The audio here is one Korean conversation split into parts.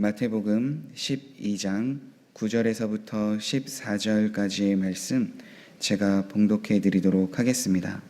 마태복음 12장 9절에서부터 14절까지의 말씀 제가 봉독해 드리도록 하겠습니다.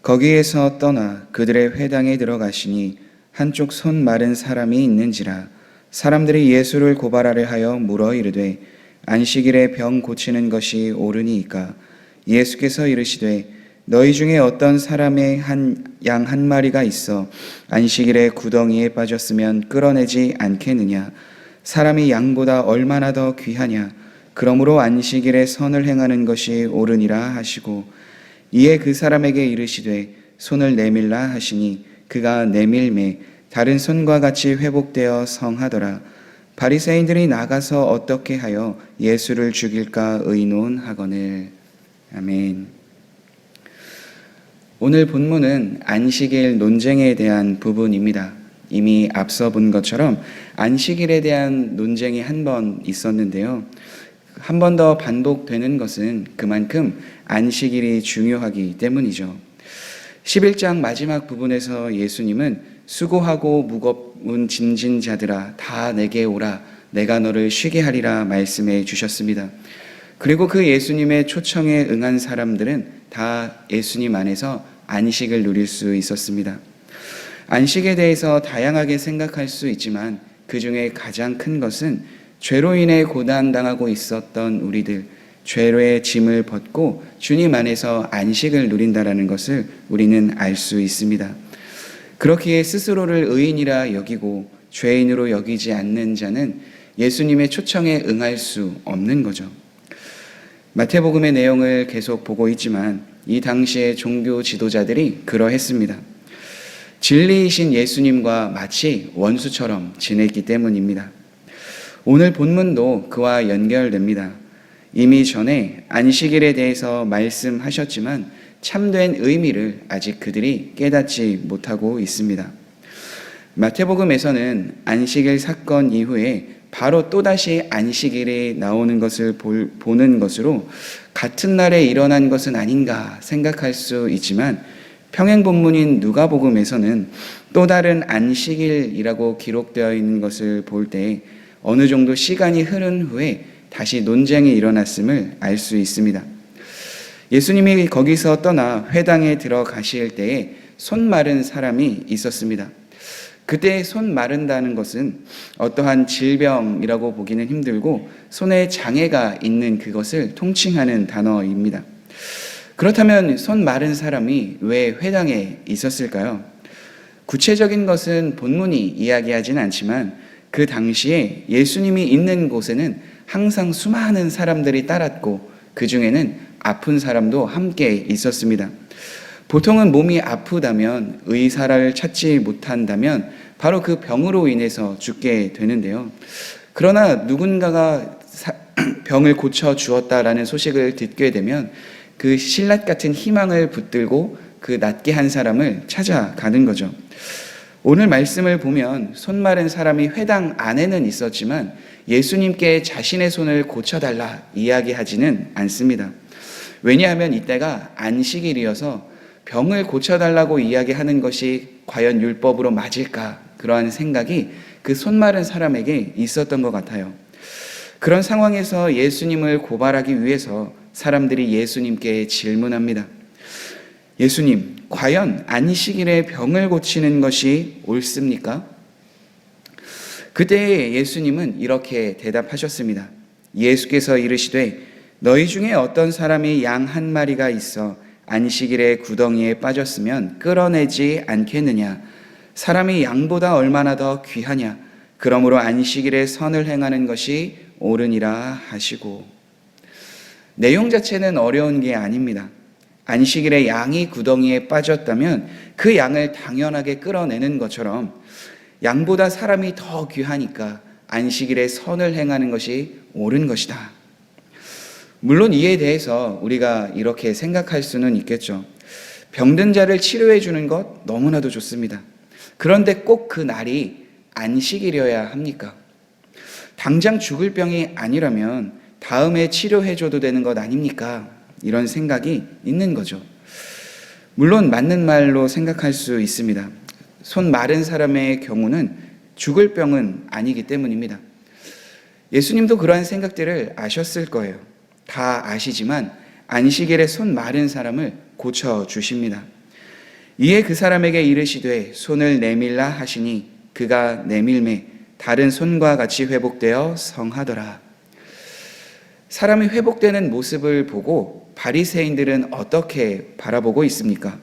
거기에서 떠나 그들의 회당에 들어가시니 한쪽 손 마른 사람이 있는지라 사람들이 예수를 고발하려 하여 물어 이르되 안식일에 병 고치는 것이 옳으니이까? 예수께서 이르시되 너희 중에 어떤 사람의 양 한 마리가 있어 안식일에 구덩이에 빠졌으면 끌어내지 않겠느냐? 사람이 양보다 얼마나 더 귀하냐? 그러므로 안식일에 선을 행하는 것이 옳으니라 하시고 이에 그 사람에게 이르시되 손을 내밀라 하시니 그가 내밀매 다른 손과 같이 회복되어 성하더라. 바리새인들이 나가서 어떻게 하여 예수를 죽일까 의논하거늘. 아멘. 오늘 본문은 안식일 논쟁에 대한 부분입니다. 이미 앞서 본 것처럼 안식일에 대한 논쟁이 한 번 있었는데요. 한 번 더 반복되는 것은 그만큼 안식일이 중요하기 때문이죠. 11장 마지막 부분에서 예수님은 수고하고 무거운 짐진 자들아 다 내게 오라 내가 너를 쉬게 하리라 말씀해 주셨습니다. 그리고 그 예수님의 초청에 응한 사람들은 다 예수님 안에서 안식을 누릴 수 있었습니다. 안식에 대해서 다양하게 생각할 수 있지만 그 중에 가장 큰 것은 죄로 인해 고난당하고 있었던 우리들, 죄로의 짐을 벗고 주님 안에서 안식을 누린다라는 것을 우리는 알 수 있습니다. 그렇기에 스스로를 의인이라 여기고 죄인으로 여기지 않는 자는 예수님의 초청에 응할 수 없는 거죠. 마태복음의 내용을 계속 보고 있지만 이 당시의 종교 지도자들이 그러했습니다. 진리이신 예수님과 마치 원수처럼 지냈기 때문입니다. 오늘 본문도 그와 연결됩니다. 이미 전에 안식일에 대해서 말씀하셨지만 참된 의미를 아직 그들이 깨닫지 못하고 있습니다. 마태복음에서는 안식일 사건 이후에 바로 또다시 안식일이 나오는 것을 보는 것으로 같은 날에 일어난 것은 아닌가 생각할 수 있지만 평행본문인 누가복음에서는 또 다른 안식일이라고 기록되어 있는 것을 볼 때 어느 정도 시간이 흐른 후에 다시 논쟁이 일어났음을 알 수 있습니다. 예수님이 거기서 떠나 회당에 들어가실 때에 손 마른 사람이 있었습니다. 그때 손 마른다는 것은 어떠한 질병이라고 보기는 힘들고 손에 장애가 있는 그것을 통칭하는 단어입니다. 그렇다면 손 마른 사람이 왜 회당에 있었을까요? 구체적인 것은 본문이 이야기하진 않지만 그 당시에 예수님이 있는 곳에는 항상 수많은 사람들이 따랐고 그 중에는 아픈 사람도 함께 있었습니다. 보통은 몸이 아프다면 의사를 찾지 못한다면 바로 그 병으로 인해서 죽게 되는데요. 그러나 누군가가 병을 고쳐 주었다라는 소식을 듣게 되면 그 신라 같은 희망을 붙들고 그 낫게 한 사람을 찾아가는 거죠. 오늘 말씀을 보면 손 마른 사람이 회당 안에는 있었지만 예수님께 자신의 손을 고쳐달라 이야기하지는 않습니다. 왜냐하면 이때가 안식일이어서 병을 고쳐달라고 이야기하는 것이 과연 율법으로 맞을까? 그러한 생각이 그 손 마른 사람에게 있었던 것 같아요. 그런 상황에서 예수님을 고발하기 위해서 사람들이 예수님께 질문합니다. 예수님, 과연 안식일에 병을 고치는 것이 옳습니까? 그때 예수님은 이렇게 대답하셨습니다. 예수께서 이르시되 너희 중에 어떤 사람이 양 한 마리가 있어 안식일에 구덩이에 빠졌으면 끌어내지 않겠느냐? 사람이 양보다 얼마나 더 귀하냐? 그러므로 안식일에 선을 행하는 것이 옳으니라 하시고. 내용 자체는 어려운 게 아닙니다. 안식일에 양이 구덩이에 빠졌다면 그 양을 당연하게 끌어내는 것처럼 양보다 사람이 더 귀하니까 안식일에 선을 행하는 것이 옳은 것이다. 물론 이에 대해서 우리가 이렇게 생각할 수는 있겠죠. 병든 자를 치료해 주는 것 너무나도 좋습니다. 그런데 꼭 그 날이 안식일이어야 합니까? 당장 죽을 병이 아니라면 다음에 치료해 줘도 되는 것 아닙니까? 이런 생각이 있는 거죠. 물론 맞는 말로 생각할 수 있습니다. 손 마른 사람의 경우는 죽을 병은 아니기 때문입니다. 예수님도 그러한 생각들을 아셨을 거예요. 다 아시지만 안식일에 손 마른 사람을 고쳐주십니다. 이에 그 사람에게 이르시되 손을 내밀라 하시니 그가 내밀매 다른 손과 같이 회복되어 성하더라. 사람이 회복되는 모습을 보고 바리새인들은 어떻게 바라보고 있습니까?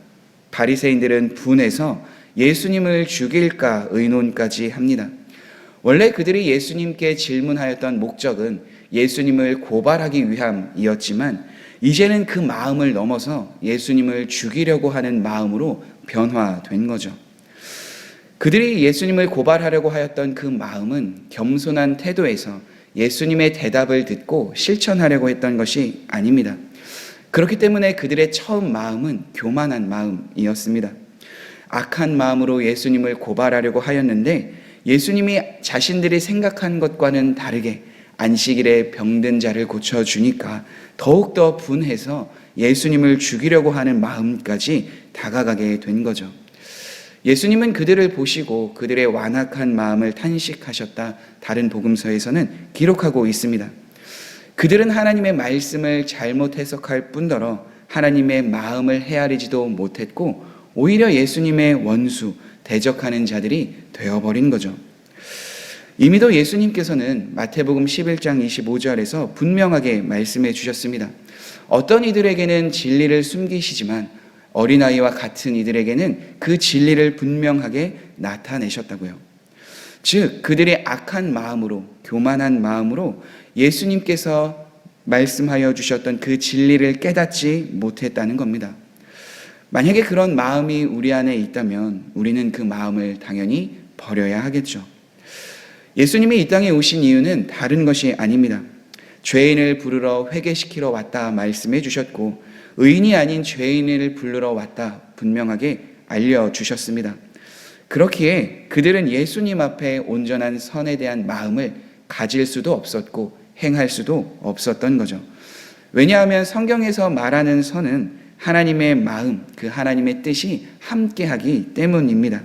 바리새인들은 분해서 예수님을 죽일까 의논까지 합니다. 원래 그들이 예수님께 질문하였던 목적은 예수님을 고발하기 위함이었지만 이제는 그 마음을 넘어서 예수님을 죽이려고 하는 마음으로 변화된 거죠. 그들이 예수님을 고발하려고 하였던 그 마음은 겸손한 태도에서 예수님의 대답을 듣고 실천하려고 했던 것이 아닙니다. 그렇기 때문에 그들의 처음 마음은 교만한 마음이었습니다. 악한 마음으로 예수님을 고발하려고 하였는데 예수님이 자신들이 생각한 것과는 다르게 안식일에 병든 자를 고쳐주니까 더욱더 분해서 예수님을 죽이려고 하는 마음까지 다가가게 된 거죠. 예수님은 그들을 보시고 그들의 완악한 마음을 탄식하셨다. 다른 복음서에서는 기록하고 있습니다. 그들은 하나님의 말씀을 잘못 해석할 뿐더러 하나님의 마음을 헤아리지도 못했고 오히려 예수님의 원수, 대적하는 자들이 되어버린 거죠. 이미도 예수님께서는 마태복음 11장 25절에서 분명하게 말씀해 주셨습니다. 어떤 이들에게는 진리를 숨기시지만 어린아이와 같은 이들에게는 그 진리를 분명하게 나타내셨다고요. 즉 그들의 악한 마음으로, 교만한 마음으로 예수님께서 말씀하여 주셨던 그 진리를 깨닫지 못했다는 겁니다. 만약에 그런 마음이 우리 안에 있다면 우리는 그 마음을 당연히 버려야 하겠죠. 예수님이 이 땅에 오신 이유는 다른 것이 아닙니다. 죄인을 부르러 회개시키러 왔다 말씀해 주셨고 의인이 아닌 죄인을 부르러 왔다 분명하게 알려주셨습니다. 그렇기에 그들은 예수님 앞에 온전한 선에 대한 마음을 가질 수도 없었고 행할 수도 없었던 거죠. 왜냐하면 성경에서 말하는 선은 하나님의 마음, 그 하나님의 뜻이 함께하기 때문입니다.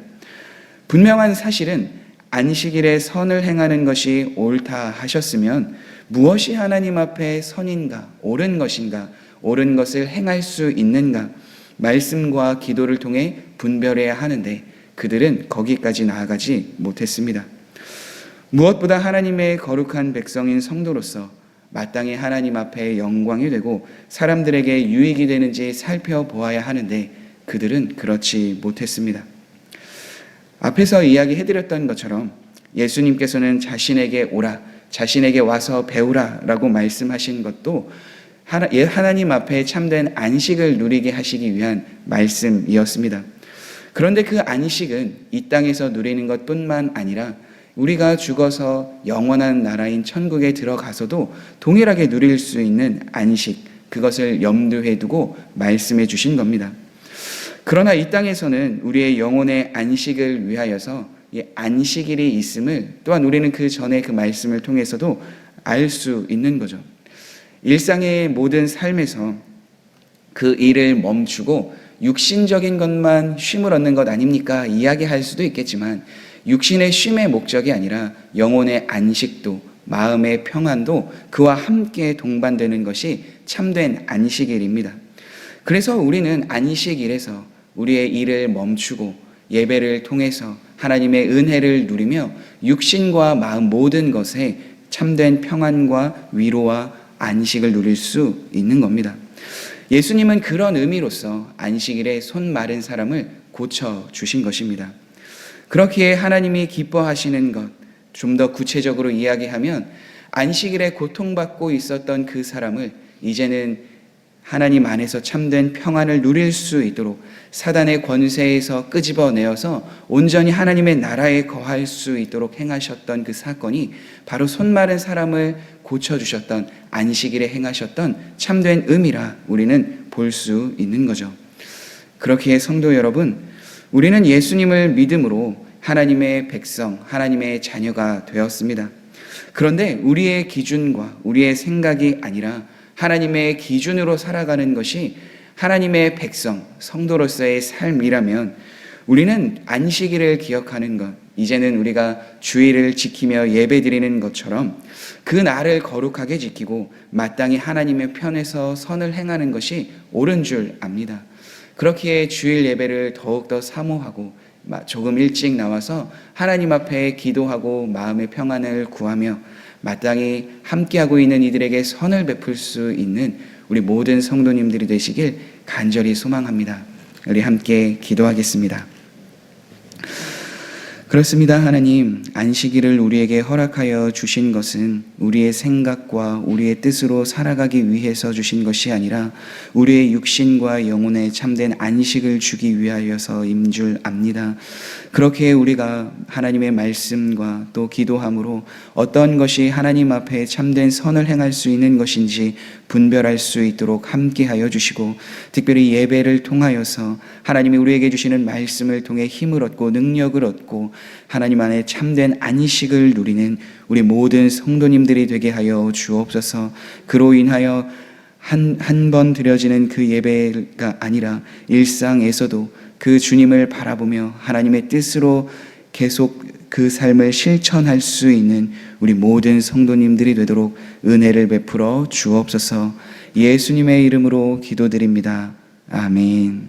분명한 사실은 안식일에 선을 행하는 것이 옳다 하셨으면 무엇이 하나님 앞에 선인가, 옳은 것인가, 옳은 것을 행할 수 있는가 말씀과 기도를 통해 분별해야 하는데 그들은 거기까지 나아가지 못했습니다. 무엇보다 하나님의 거룩한 백성인 성도로서 마땅히 하나님 앞에 영광이 되고 사람들에게 유익이 되는지 살펴보아야 하는데 그들은 그렇지 못했습니다. 앞에서 이야기해드렸던 것처럼 예수님께서는 자신에게 오라, 자신에게 와서 배우라 라고 말씀하신 것도 하나님 앞에 참된 안식을 누리게 하시기 위한 말씀이었습니다. 그런데 그 안식은 이 땅에서 누리는 것뿐만 아니라 우리가 죽어서 영원한 나라인 천국에 들어가서도 동일하게 누릴 수 있는 안식, 그것을 염두에 두고 말씀해 주신 겁니다. 그러나 이 땅에서는 우리의 영혼의 안식을 위하여서 이 안식일이 있음을 또한 우리는 그 전에 그 말씀을 통해서도 알 수 있는 거죠. 일상의 모든 삶에서 그 일을 멈추고 육신적인 것만 쉼을 얻는 것 아닙니까? 이야기할 수도 있겠지만 육신의 쉼의 목적이 아니라 영혼의 안식도 마음의 평안도 그와 함께 동반되는 것이 참된 안식일입니다. 그래서 우리는 안식일에서 우리의 일을 멈추고 예배를 통해서 하나님의 은혜를 누리며 육신과 마음 모든 것에 참된 평안과 위로와 안식을 누릴 수 있는 겁니다. 예수님은 그런 의미로서 안식일에 손 마른 사람을 고쳐주신 것입니다. 그렇기에 하나님이 기뻐하시는 것, 좀 더 구체적으로 이야기하면 안식일에 고통받고 있었던 그 사람을 이제는 하나님 안에서 참된 평안을 누릴 수 있도록 사단의 권세에서 끄집어내어서 온전히 하나님의 나라에 거할 수 있도록 행하셨던 그 사건이 바로 손 마른 사람을 고쳐주셨던 안식일에 행하셨던 참된 의미라 우리는 볼 수 있는 거죠. 그렇기에 성도 여러분, 우리는 예수님을 믿음으로 하나님의 백성, 하나님의 자녀가 되었습니다. 그런데 우리의 기준과 우리의 생각이 아니라 하나님의 기준으로 살아가는 것이 하나님의 백성, 성도로서의 삶이라면 우리는 안식일을 기억하는 것, 이제는 우리가 주의를 지키며 예배드리는 것처럼 그 날을 거룩하게 지키고 마땅히 하나님의 편에서 선을 행하는 것이 옳은 줄 압니다. 그렇기에 주일 예배를 더욱더 사모하고 조금 일찍 나와서 하나님 앞에 기도하고 마음의 평안을 구하며 마땅히 함께하고 있는 이들에게 선을 베풀 수 있는 우리 모든 성도님들이 되시길 간절히 소망합니다. 우리 함께 기도하겠습니다. 그렇습니다. 하나님, 안식일을 우리에게 허락하여 주신 것은 우리의 생각과 우리의 뜻으로 살아가기 위해서 주신 것이 아니라 우리의 육신과 영혼에 참된 안식을 주기 위하여서인 줄 압니다. 그렇게 우리가 하나님의 말씀과 또 기도함으로 어떤 것이 하나님 앞에 참된 선을 행할 수 있는 것인지 분별할 수 있도록 함께하여 주시고, 특별히 예배를 통하여서 하나님이 우리에게 주시는 말씀을 통해 힘을 얻고 능력을 얻고 하나님 안에 참된 안식을 누리는 우리 모든 성도님들이 되게 하여 주옵소서. 그로 인하여 한 번 드려지는 그 예배가 아니라 일상에서도 그 주님을 바라보며 하나님의 뜻으로 계속 그 삶을 실천할 수 있는 우리 모든 성도님들이 되도록 은혜를 베풀어 주옵소서. 예수님의 이름으로 기도드립니다. 아멘.